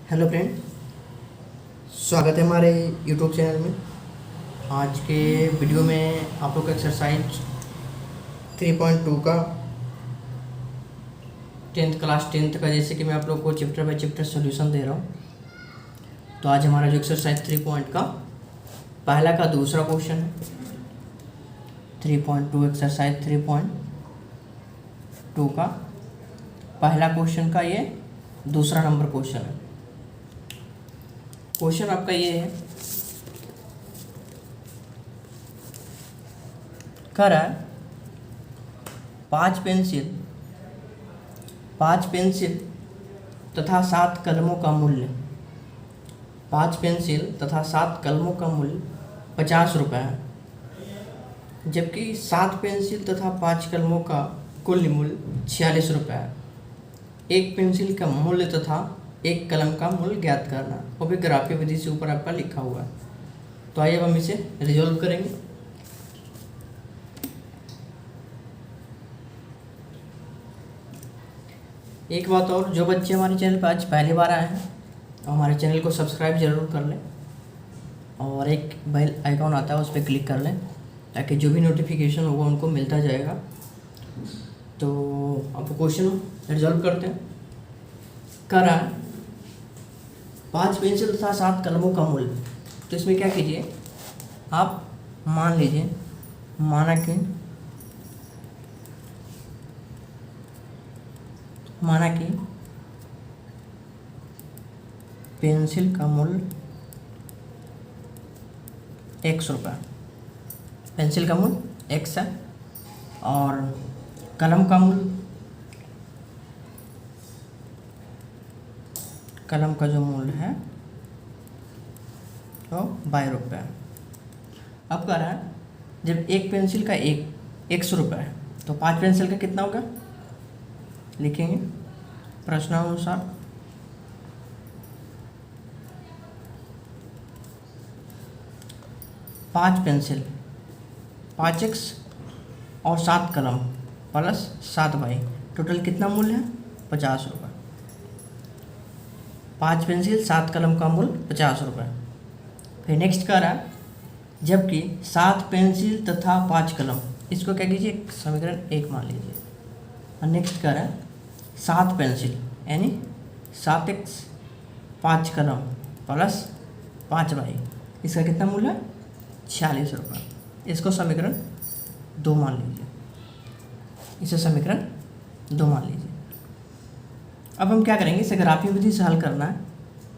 Hello friend, स्वागत है हमारे यूट्यूब चैनल में। आज के वीडियो में आप लोग का एक्सरसाइज 3.2 का 10th क्लास 10th का, जैसे कि मैं आप लोग को चैप्टर बाय चैप्टर सॉल्यूशन दे रहा हूँ। तो आज हमारा जो एक्सरसाइज 3 पॉइंट का पहला का दूसरा क्वेश्चन है। 3.2 एक्सरसाइज 3.2 का पहला क्वेश्चन का ये दूसरा नंबर क्वेश्चन है। क्वेश्चन आपका ये है, कह रहा है 5 पेंसिल तथा 7 कलमों का मूल्य 5 पेंसिल तथा 7 कलमों का मूल्य 50 रुपये है, जबकि 7 पेंसिल तथा 5 कलमों का कुल मूल्य 46 रुपये है। एक पेंसिल का मूल्य तथा एक कलम का मूल्य ज्ञात करना, वो भी ग्राफीय विधि से ऊपर आपका लिखा हुआ है। तो आइए अब हम इसे रिजॉल्व करेंगे। एक बात और, जो बच्चे हमारे चैनल पर आज पहली बार आए हैं तो हमारे चैनल को सब्सक्राइब जरूर कर लें और एक बेल आइकॉन आता है उस पर क्लिक कर लें, ताकि जो भी नोटिफिकेशन होगा उनको मिलता जाएगा। तो अब क्वेश्चन रिजॉल्व करते हैं। कह रहा है 5 पेंसिल तथा 7 कलमों का मूल्य। तो इसमें क्या कीजिए, आप मान लीजिए, माना कि पेंसिल का मूल्य 100 रुपये, पेंसिल का मूल्य 1 है और कलम का जो मूल्य है तो 22 रुपये। अब कह रहा है जब एक पेंसिल का 100 रुपये है तो 5 पेंसिल का कितना होगा, लिखेंगे प्रश्नानुसार। पाँच पेंसिल 5x और 7 कलम प्लस 7 बाई, टोटल कितना मूल्य है 50 रुपये। 5 पेंसिल 7 कलम का मूल्य 50 रुपये। फिर नेक्स्ट कह रहा है जबकि 7 पेंसिल तथा 5 कलम, इसको क्या कीजिए समीकरण 1 मान लीजिए। और नेक्स्ट कह रहा है 7 पेंसिल यानी 7x 5 कलम प्लस 5 बाई, इसका कितना मूल्य है 46 रुपये। इसको समीकरण 2 मान लीजिए, इसे समीकरण 2 मान लीजिए। अब हम क्या करेंगे, इसे ग्राफीय विधि से हल करना है।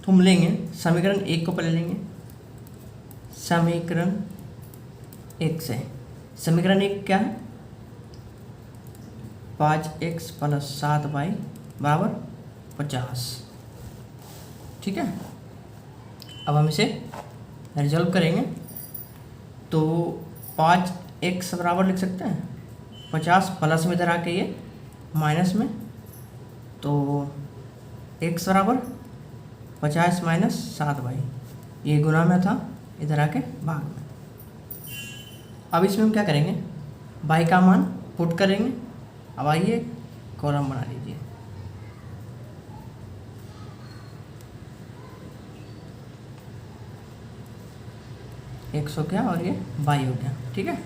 तो हम लेंगे समीकरण 1 को पहले लेंगे, समीकरण 1 से। समीकरण 1 क्या है, 5x प्लस 7 बाई बराबर 50। ठीक है, अब हम इसे रिजॉल्व करेंगे। तो 5x बराबर लिख सकते हैं 50 प्लस में इधर आके ये माइनस में, तो x बराबर 50 माइनस 7 बाई, ये गुना में था इधर आके भाग में। अब इसमें हम क्या करेंगे, बाई का मान पुट करेंगे। अब आइए कॉलम बना लीजिए। एक सौ क्या और ये बाई हो गया। ठीक है,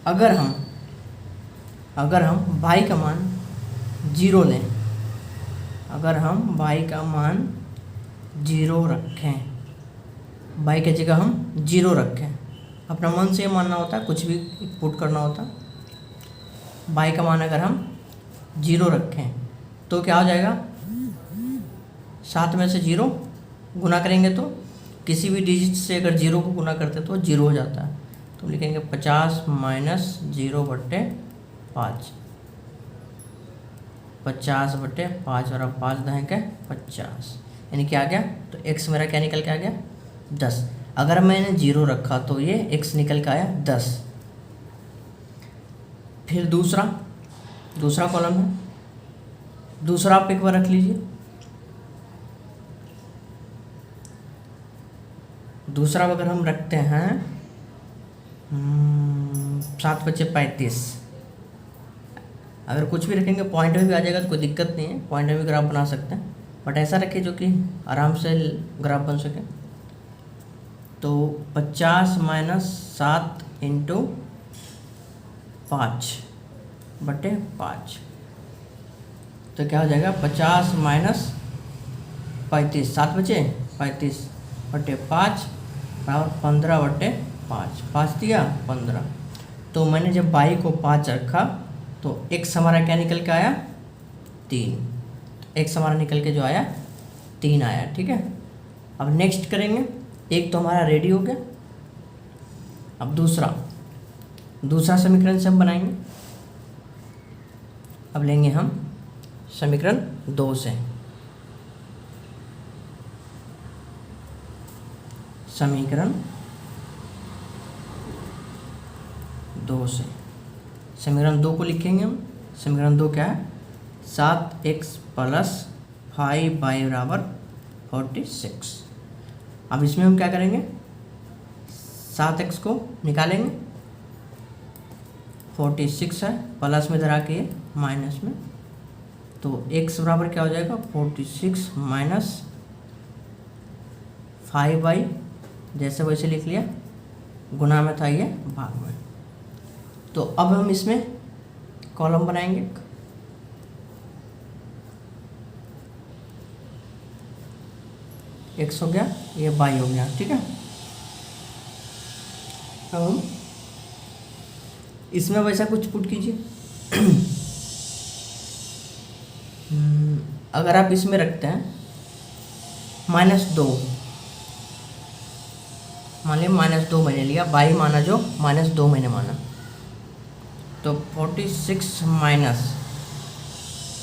अगर हम बाई का मान 0 लें, अगर हम बाई का मान 0 रखें, बाई की जगह हम 0 रखें, अपना मन से मानना होता है, कुछ भी पुट करना होता है। बाई का मान अगर हम 0 रखें तो क्या हो जाएगा, 7 में से 0 गुना करेंगे तो किसी भी डिजिट से अगर 0 को गुना करते तो 0 हो जाता है। तो लिखेंगे 50 माइनस 0/5, 50/5 और 5 दहें क्या 50, यानी क्या आ गया, तो x मेरा क्या निकल के आ गया 10। अगर मैंने 0 रखा तो ये x निकल के आया 10। फिर दूसरा कॉलम है, दूसरा आप एक बार रख लीजिए। दूसरा अगर हम रखते हैं 7×5 = 35, अगर कुछ भी रखेंगे पॉइंट में भी आ जाएगा तो कोई दिक्कत नहीं है, पॉइंट में भी अगर आप बना सकते हैं। बट ऐसा रखें जो कि आराम से ग्राफ बन सके। तो 50 माइनस 7 इंटू 5/5, तो क्या हो जाएगा 50 माइनस 35, 7 बचे 35/5 बराबर 15/5, 5 दिया 15। तो मैंने जब y को 5 रखा तो x हमारा क्या निकल के आया 3, x हमारा निकल के जो आया 3 आया। ठीक है, अब नेक्स्ट करेंगे, एक तो हमारा रेडी हो गया। अब दूसरा समीकरण से हम बनाएंगे। अब लेंगे हम समीकरण 2 से, समीकरण 2 से समीकरण 2 को लिखेंगे हम। समीकरण 2 क्या है, 7x प्लस 5y बराबर 46। अब इसमें हम क्या करेंगे, 7x को निकालेंगे, 46 है, प्लस में इधर आके माइनस में, तो x बराबर क्या हो जाएगा 46 माइनस 5y, जैसे वैसे लिख लिया, गुना में था ये भाग में। तो अब हम इसमें कॉलम बनाएंगे। x हो गया, ये y हो गया। ठीक है, अब हम इसमें वैसा कुछ पुट कीजिए। अगर आप इसमें रखते हैं -2, मान लिया -2 मैंने लिया, y माना जो -2 मैंने माना, तो 46 माइनस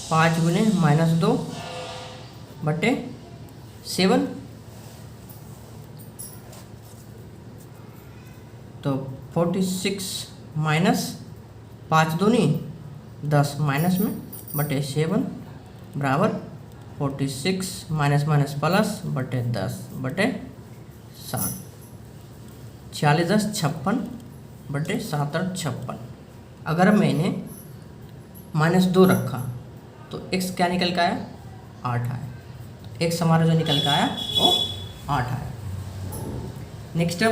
5 गुने -2/7, तो 46 माइनस 5 दूनी 10 माइनस में /7 बराबर 46 माइनस माइनस प्लस /10/7, 46 10 56/7 और 56। अगर मैंने -2 रखा तो x क्या निकल के आया 8 आया, x हमारा जो निकल के आया वो 8 आया। नेक्स्ट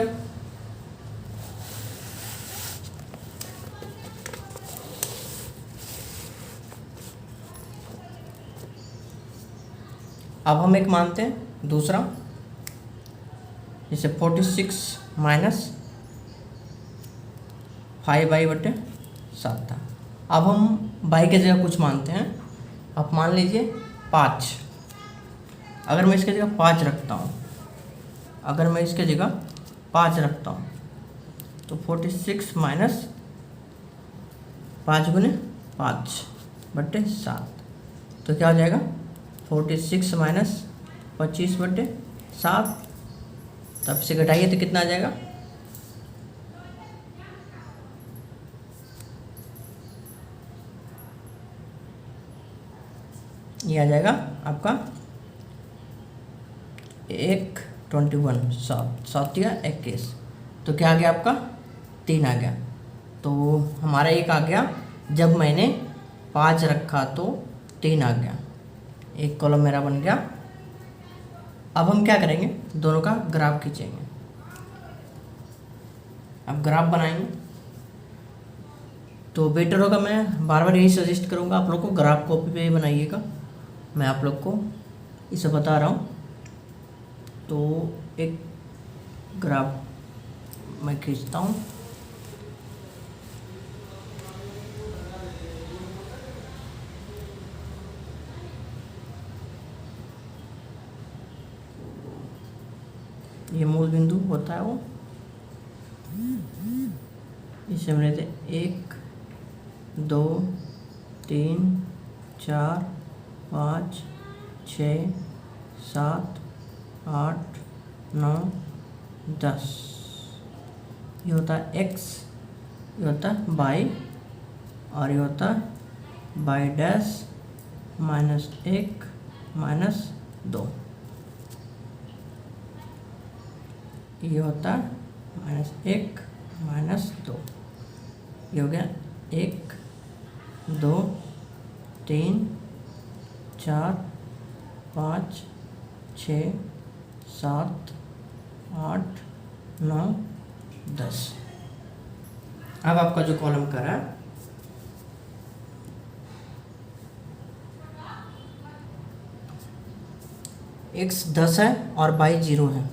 अब हम एक मानते हैं दूसरा, जैसे 46 माइनस 5y/7 था। अब हम y के जगह कुछ मानते हैं। अब मान लीजिए 5, अगर मैं इसके जगह 5 रखता हूँ, तो 46 माइनस 5 गुने 5/7, तो क्या हो जाएगा 46 माइनस 25/7, तब से घटाइए तो कितना आ जाएगा, ये आ जाएगा आपका 21 7 या 21, तो क्या आ गया आपका 3 आ गया। तो हमारा एक आ गया, जब मैंने 5 रखा तो 3 आ गया, एक कॉलम मेरा बन गया। अब हम क्या करेंगे, दोनों का ग्राफ खींचेंगे। अब ग्राफ बनाएंगे तो बेटर होगा, मैं बार बार यही सजेस्ट करूँगा आप लोग को, ग्राफ कॉपी पे ही बनाइएगा। मैं आप लोग को इसे बता रहा हूँ। तो एक ग्राफ मैं खींचता हूँ। ये मूल बिंदु होता है वो, इसे हम लेते 1 2 3 4 5 6 7 8 9 10, ये होता है x, ये होता है y, और ये होता है y डैश -1 -2, ये होता है -1 -2, ये हो गया 1 2 3 4 5 6 7 8 9 10। अब आपका जो कॉलम कर रहा है x 10 है और y 0 है।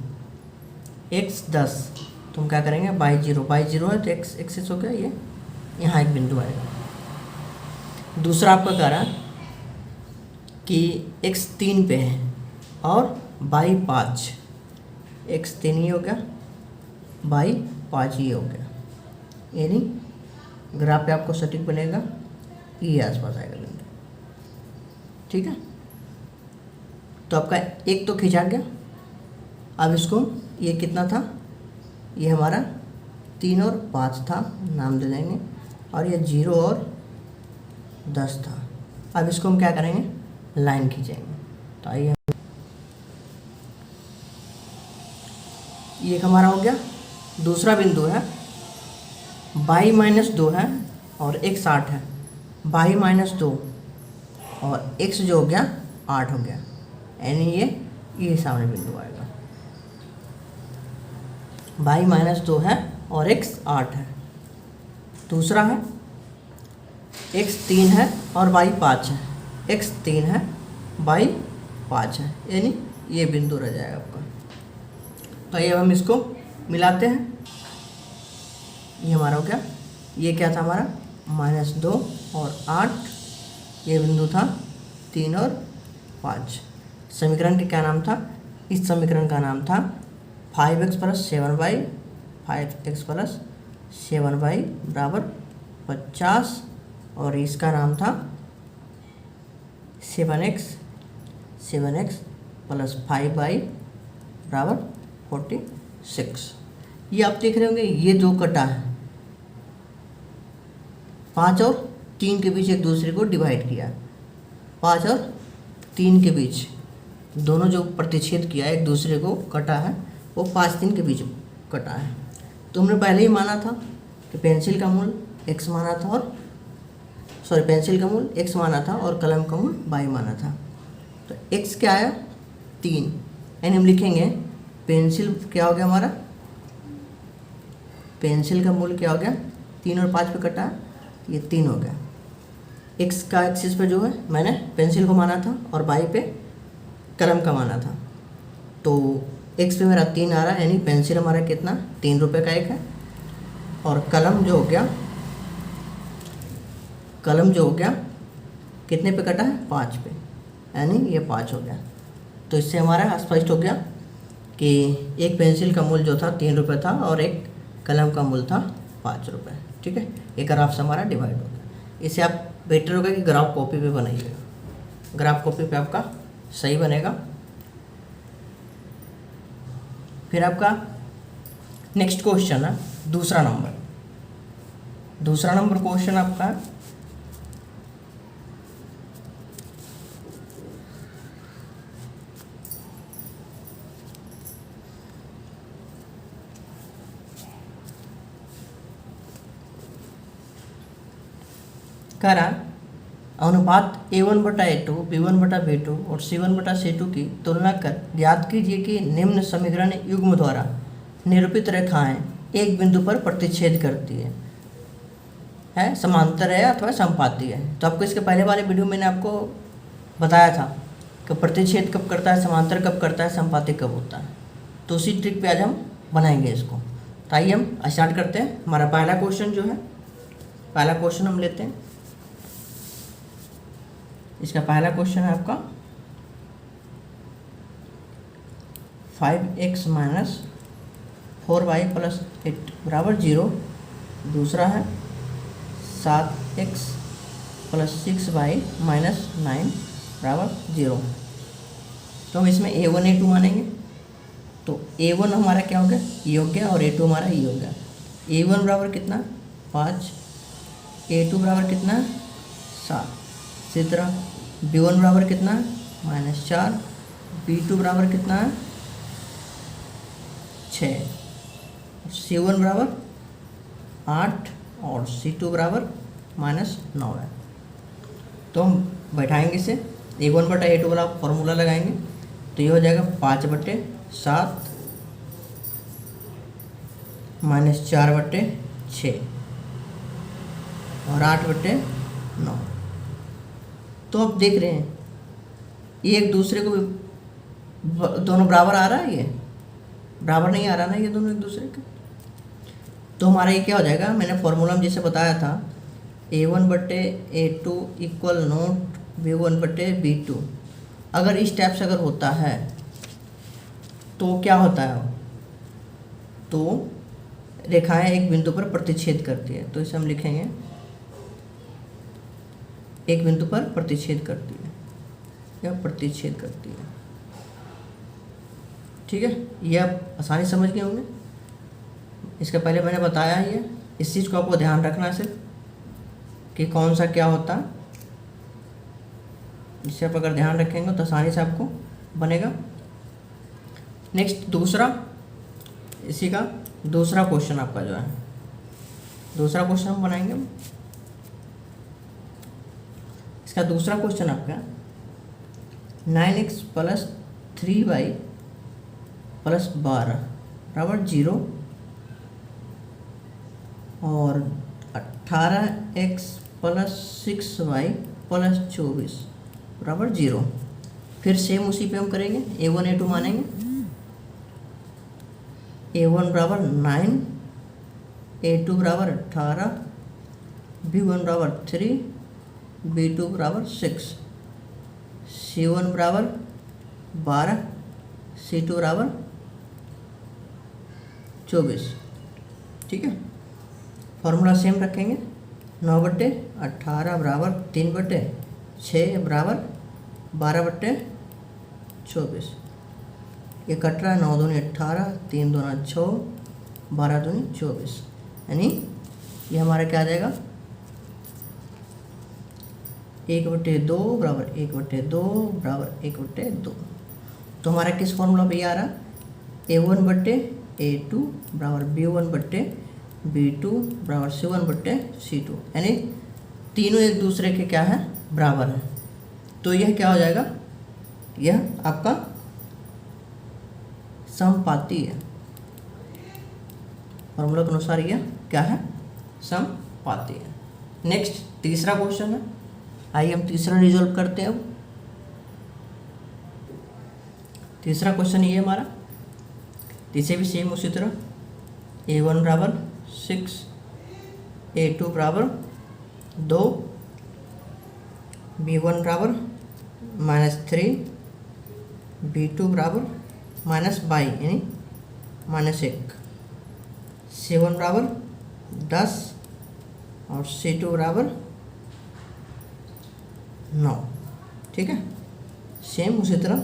x 10 तो हम क्या करेंगे, y 0 है तो x एक्सिस हो गया, ये यहाँ एक बिंदु आएगा। दूसरा आपका कह रहा है कि x 3 पे है और y 5, x 3 ही हो गया, y 5 ही हो गया, यानी ग्राफ पे आपको सटीक बनेगा, ये आसपास आएगा बिंदु। ठीक है, तो आपका एक तो खींचा गया। अब इसको, ये कितना था, ये हमारा 3 और 5 था, नाम दे देंगे, और ये 0 और 10 था। अब इसको हम क्या करेंगे, लाइन खींचेंगे। तो आइए, ये हमारा हो गया। दूसरा बिंदु है y -2 है और x 8 है, y -2 और x जो हो गया 8 हो गया, यानी ये सामने बिंदु आएगा। y -2 है और x 8 है। दूसरा है x 3 है और y 5 है, x 3 है y 5 है, यानी ये बिंदु रह जाएगा आपका। तो ये हम इसको मिलाते हैं, ये हमारा हो गया। ये क्या था हमारा, -2 और 8, ये बिंदु था 3 और 5। समीकरण के क्या नाम था, इस समीकरण का नाम था 5x + 7y, 5x + 7y बराबर 50, और इसका नाम था 7x + 5y बराबर 46। ये आप देख रहे होंगे, ये जो कटा है 5 और 3 के बीच एक दूसरे को डिवाइड किया, 5 और 3 के बीच दोनों जो प्रतिच्छेद किया एक दूसरे को कटा है, वो 5 3 के बीच कटा है। तो हमने पहले ही माना था कि पेंसिल का मूल x माना था, और पेंसिल का मूल x माना था और कलम का मूल y माना था। तो x क्या आया, 3, यानी हम लिखेंगे पेंसिल क्या हो गया हमारा, पेंसिल का मूल क्या हो गया, 3 और 5 पे कटा है, ये 3 हो गया। x का एक्सिस पे जो है मैंने पेंसिल को माना था और y पे कलम का माना था, तो x पे मेरा 3 आ रहा है, यानी पेंसिल हमारा कितना, 3 रुपये का एक है, और कलम जो हो गया कितने पे कटा है, 5 पे, यानी ये 5 हो गया। तो इससे हमारा स्पष्ट हो गया कि एक पेंसिल का मूल जो था 3 रुपये था और एक कलम का मूल था 5 रुपये। ठीक है, ये ग्राफ से हमारा डिवाइड हो गया। इसे आप बेटर होगा कि ग्राफ कॉपी पे बनाइएगा, ग्राफ कॉपी पे आपका सही बनेगा। फिर आपका नेक्स्ट क्वेश्चन है दूसरा नंबर क्वेश्चन आपका है करा अनुपात a1/a2, b1/b2 और c1/c2 की तुलना कर ज्ञात कीजिए कि निम्न समीकरण युग्म द्वारा निरूपित रेखाएं एक बिंदु पर प्रतिच्छेद करती है समांतर है अथवा संपाती है। तो आपको इसके पहले वाले वीडियो मैंने आपको बताया था कि प्रतिच्छेद कब करता है, समांतर कब करता है, संपाती कब होता है। तो उसी ट्रिक पे आज हम बनाएंगे इसको। तो आइए हम स्टार्ट करते हैं। हमारा पहला क्वेश्चन जो है, पहला क्वेश्चन हम लेते हैं। इसका पहला क्वेश्चन है आपका 5x - 4y + 8 बराबर 0। दूसरा है 7x + 6y - 9 बराबर 0। तो हम इसमें a1 a2 मानेंगे। तो a1 हमारा क्या हो गया, ये हो गया, और a2 हमारा ये हो गया। a1 बराबर कितना, 5, a2 बराबर कितना, 7। इसी तरह b1 बराबर कितना है, -4, b2 बराबर कितना है, 6, c1 बराबर 8 और c2 बराबर -9 है। तो हम बैठाएंगे इसे A1/A2 वाला फॉर्मूला लगाएंगे तो ये हो जाएगा 5/7 माइनस 4/6 और 8/9। तो अब देख रहे हैं ये एक दूसरे को दोनों बराबर आ रहा है, ये बराबर नहीं आ रहा ना ये दोनों एक दूसरे के। तो हमारा ये क्या हो जाएगा, मैंने फॉर्मूला में जैसे बताया था A1/A2 इक्वल नोट B1/B2। अगर इस टाइप से अगर होता है तो क्या होता है, तो रेखाएं एक बिंदु पर प्रतिच्छेद करती है, तो इसे हम लिखेंगे एक बिंदु पर प्रतिच्छेद करती है या प्रतिच्छेद करती है। ठीक है, ये आप आसानी समझ गए होंगे। इसके पहले मैंने बताया ही है, इस चीज़ को आपको ध्यान रखना है सिर्फ कि कौन सा क्या होता है। इससे आप अगर ध्यान रखेंगे तो आसानी से आपको बनेगा। नेक्स्ट दूसरा, इसी का दूसरा क्वेश्चन आपका जो है, दूसरा क्वेश्चन हम बनाएंगे। इसका दूसरा क्वेश्चन आपका 9x + 3y + 12 बराबर 0 और 18x + 6y + 24 बराबर 0। फिर सेम उसी पे हम करेंगे, A1 A2 मानेंगे। A1 बराबर 9, A2 बराबर 18, B1 बराबर 3, B2 बराबर 6, C1 बराबर 12, C2 बराबर 24। ठीक है, फॉर्मूला सेम रखेंगे। 9/18 बराबर 3/6 बराबर 12/24। ये कट रहा है, 9 दूनी 18, 3 दूना 6, 12 दूनी 24, यानी ये हमारा क्या आ जाएगा 1/2 बराबर 1/2 बराबर 1/2। तो हमारा किस फॉर्मूला पे आ रहा है, A1/A2 बराबर B1/B2 बराबर C1/C2, यानी तीनों एक दूसरे के क्या है, बराबर है। तो यह क्या हो जाएगा, यह आपका समपाती है। फॉर्मूला के अनुसार यह क्या है, समपाती है। नेक्स्ट तीसरा क्वेश्चन है, आइए हम तीसरा रिजॉल्व करते हैं। अब तीसरा क्वेश्चन ये हमारा, इसे भी सेम उसी तरह A1 बराबर 6, A2 बराबर 2, B1 बराबर -3, B2 बराबर -22 यानी -1, C1 बराबर 10 और C2 बराबर 9। ठीक है, सेम उसी तरह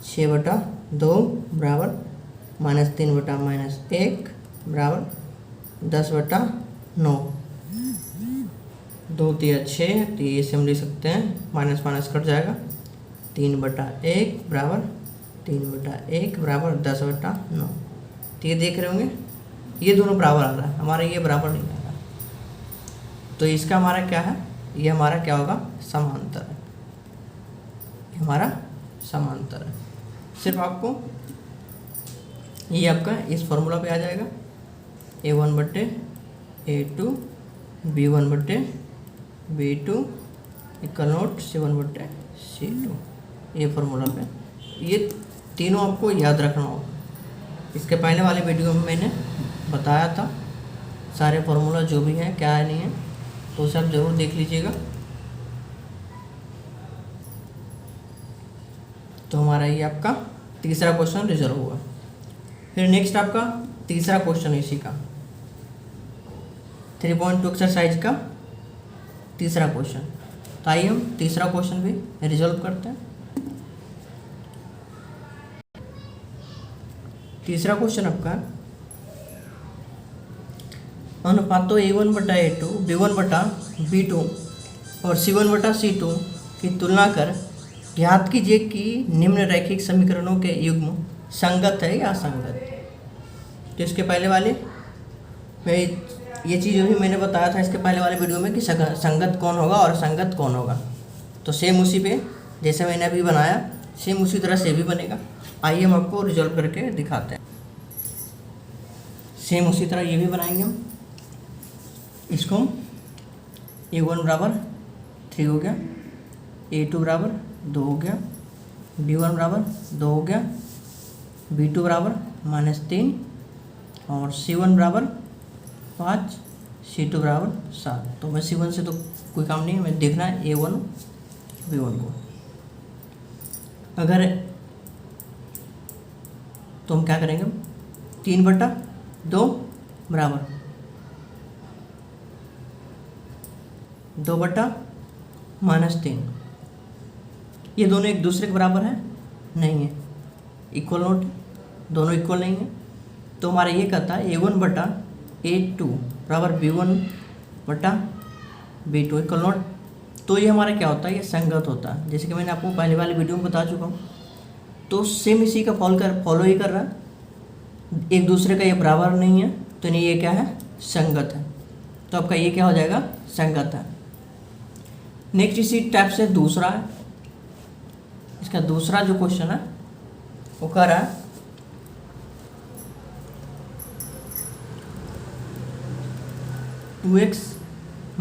6/2 बराबर -3/-1 बराबर 10/9। 2 3 6, तो ये से हम लिख सकते हैं, माइनस माइनस कट जाएगा, 3/1 बराबर 3/1 बराबर 10/9। तो ये देख रहे होंगे ये दोनों बराबर आ रहा है, हमारा ये बराबर नहीं आ रहा। तो इसका हमारा क्या है, ये हमारा क्या होगा, समांतर है, हमारा समांतर है। सिर्फ आपको ये आपका इस फॉर्मूला पे आ जाएगा, A1/A2 B1/B2 equal note C1/C2, ये फॉर्मूला पे। ये तीनों आपको याद रखना होगा। इसके पहले वाले वीडियो में मैंने बताया था सारे फार्मूला जो भी हैं क्या है नहीं है, तो उसे आप ज़रूर देख लीजिएगा। तो हमारा ये आपका तीसरा क्वेश्चन रिजल्व हुआ। फिर नेक्स्ट आपका तीसरा क्वेश्चन इसी का 3.2 एक्सरसाइज का तीसरा क्वेश्चन। तो आइए हम तीसरा क्वेश्चन भी रिजॉल्व करते हैं। तीसरा क्वेश्चन आपका अनुपातों A1/A2 B1/B2 और C1/C2 की तुलना कर ज्ञात कीजिए कि निम्न रैखिक समीकरणों के युग्म संगत है या असंगत। तो इसके पहले वाले ये चीज़ भी मैंने बताया था इसके पहले वाले वीडियो में कि संगत कौन होगा और असंगत कौन होगा। तो सेम उसी पे जैसे मैंने अभी बनाया सेम उसी तरह से भी बनेगा। आइए हम आपको रिजॉल्व करके दिखाते हैं। सेम उसी तरह ये भी बनाएंगे हम। इसको A1 बराबर 3 हो गया, A2 बराबर 2 हो गया, B1 बराबर 2 हो गया, B2 बराबर -3 और C1 बराबर 5, C2 बराबर 7। तो मैं C1 से तो कोई काम नहीं है, मैं देखना है A1 B1 को। अगर तो हम क्या करेंगे, 3/2 बराबर 2/-3। ये दोनों एक दूसरे के बराबर है नहीं है, इक्वल नोट, दोनों इक्वल नहीं है। तो हमारा ये कहता है A1/A2 बराबर B1/B2 इक्वल नोट। तो ये हमारा क्या होता है, ये संगत होता है। जैसे कि मैंने आपको पहले वाली वीडियो में बता चुका हूँ। तो सेम इसी का फॉलो ही कर रहा है, एक दूसरे का ये बराबर नहीं है, तो नहीं ये क्या है, संगत है। तो आपका ये क्या हो जाएगा, संगत है। नेक्स्ट इसी टाइप से दूसरा है, इसका दूसरा जो क्वेश्चन है वो कह रहा है 2x -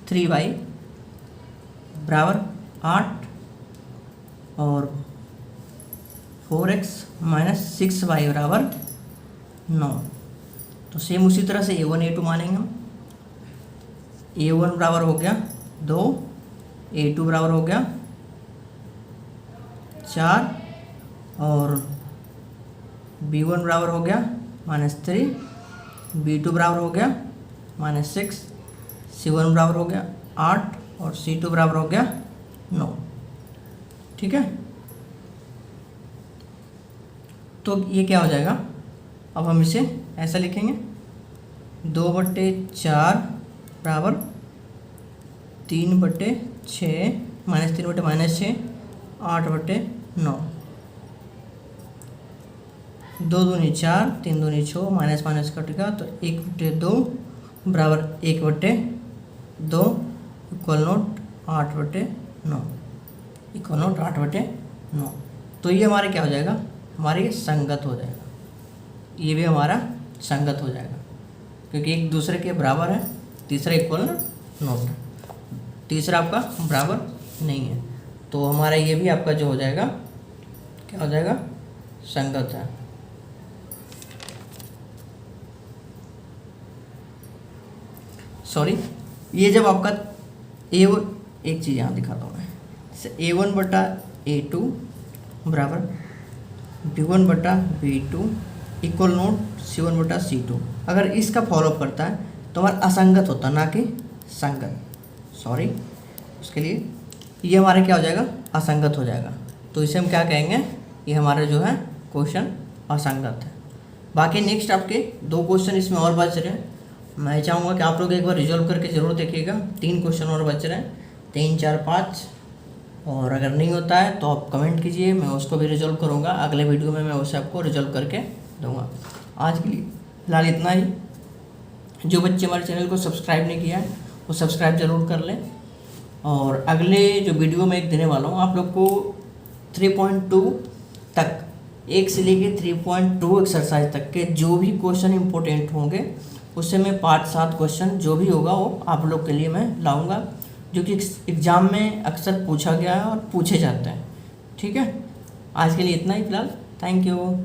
3y बराबर 8 और 4x - 6y बराबर 9। तो सेम उसी तरह से A1 A2 मानेंगे हम। A1 बराबर हो गया 2, A2 बराबर हो गया 4 और B1 बराबर हो गया -3, B2 बराबर हो गया -6, C1 बराबर हो गया 8 और C2 बराबर हो गया 9। ठीक है, तो ये क्या हो जाएगा, अब हम इसे ऐसा लिखेंगे 2/4 बराबर 3/6 -3/-6 8/9। 2 दूनी 4, 3 दूनी 6, माइनस कटेगा तो 1/2 बराबर 1/2 इक्वल नोट 8/9 इक्वल नोट 8/9। तो ये हमारे क्या हो जाएगा, हमारे ये संगत हो जाएगा, ये भी हमारा संगत हो जाएगा क्योंकि एक दूसरे के बराबर है। तीसरा इक्वल नोट, तीसरा आपका बराबर नहीं है, तो हमारा ये भी आपका जो हो जाएगा, क्या हो जाएगा, संगत है। सॉरी, ये जब आपका A1, एक चीज़ यहाँ दिखाता हूँ मैं, A1/A2 बराबर B1/B2 इक्वल नोट C1/C2। अगर इसका फॉलोअप करता है तो हमारा असंगत होता है, ना कि संगत। सॉरी, उसके लिए ये हमारा क्या हो जाएगा, असंगत हो जाएगा। तो इसे हम क्या कहेंगे, ये हमारा जो है क्वेश्चन असंगत है। बाकी नेक्स्ट आपके 2 क्वेश्चन इसमें और बच रहे हैं। मैं चाहूँगा कि आप लोग एक बार रिजॉल्व करके ज़रूर देखिएगा। 3 क्वेश्चन और बच रहे हैं, 3, 4, 5। और अगर नहीं होता है तो आप कमेंट कीजिए, मैं उसको भी रिजॉल्व करूँगा। अगले वीडियो में मैं उसे आपको रिजॉल्व करके दूँगा। आज के लिए फिलहाल इतना ही। जो बच्चे हमारे चैनल को सब्सक्राइब नहीं किया है वो सब्सक्राइब ज़रूर कर लें। और अगले जो वीडियो में एक देने वाला हूँ आप लोग को 3.2 तक, 1 से लेके 3.2 एक्सरसाइज तक के जो भी क्वेश्चन इंपॉर्टेंट होंगे उससे मैं 5-7 क्वेश्चन जो भी होगा वो आप लोग के लिए मैं लाऊंगा, जो कि एग्ज़ाम में अक्सर पूछा गया है और पूछे जाते हैं। ठीक है, आज के लिए इतना ही फिलहाल। Thank you.